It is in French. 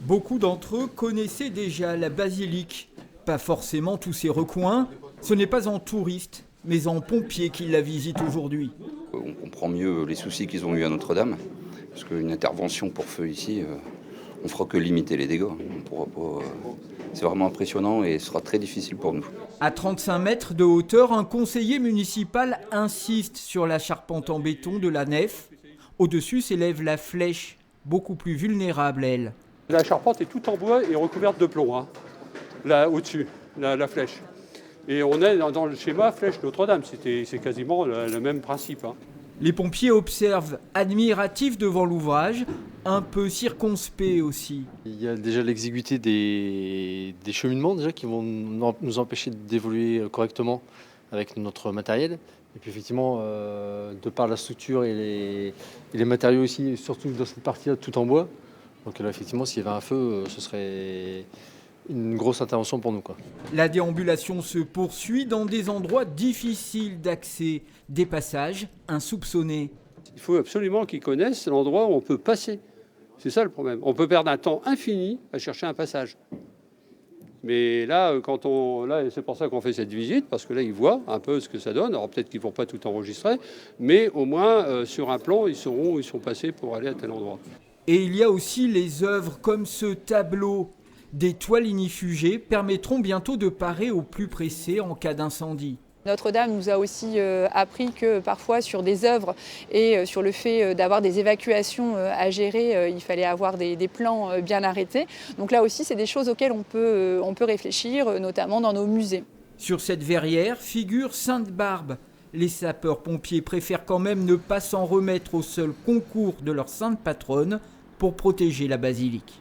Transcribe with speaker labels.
Speaker 1: Beaucoup d'entre eux connaissaient déjà la basilique. Pas forcément tous ses recoins. Ce n'est pas en touriste, mais en pompier qu'ils la visitent aujourd'hui.
Speaker 2: On comprend mieux les soucis qu'ils ont eu à Notre-Dame, parce qu'une intervention pour feu ici, on ne fera que limiter les dégâts. On pourra pas, c'est vraiment impressionnant et ce sera très difficile pour nous.
Speaker 1: À 35 mètres de hauteur, un conseiller municipal insiste sur la charpente en béton de la nef. Au-dessus s'élève la flèche, beaucoup plus vulnérable, elle.
Speaker 3: La charpente est toute en bois et recouverte de plomb, hein. Là, au-dessus, la flèche. Et on est dans le schéma flèche Notre-Dame, c'est quasiment le même principe, hein.
Speaker 1: Les pompiers observent, admiratifs devant l'ouvrage, un peu circonspects aussi.
Speaker 4: Il y a déjà l'exiguïté des cheminements déjà, qui vont nous empêcher d'évoluer correctement avec notre matériel. Et puis effectivement, de par la structure et les matériaux aussi, surtout dans cette partie-là, tout en bois. Donc là, effectivement, s'il y avait un feu, ce serait une grosse intervention pour nous, quoi.
Speaker 1: La déambulation se poursuit dans des endroits difficiles d'accès, des passages insoupçonnés.
Speaker 3: Il faut absolument qu'ils connaissent l'endroit où on peut passer. C'est ça le problème. On peut perdre un temps infini à chercher un passage. Mais là, c'est pour ça qu'on fait cette visite, parce que là, ils voient un peu ce que ça donne. Alors peut-être qu'ils ne vont pas tout enregistrer, mais au moins, sur un plan, ils sauront où ils sont passés pour aller à tel endroit.
Speaker 1: Et il y a aussi les œuvres comme ce tableau. Des toiles ignifugées permettront bientôt de parer au plus pressé en cas d'incendie.
Speaker 5: Notre-Dame nous a aussi appris que parfois sur des œuvres et sur le fait d'avoir des évacuations à gérer, il fallait avoir des plans bien arrêtés. Donc là aussi, c'est des choses auxquelles on peut réfléchir, notamment dans nos musées.
Speaker 1: Sur cette verrière figure Sainte-Barbe. Les sapeurs-pompiers préfèrent quand même ne pas s'en remettre au seul concours de leur sainte patronne pour protéger la basilique.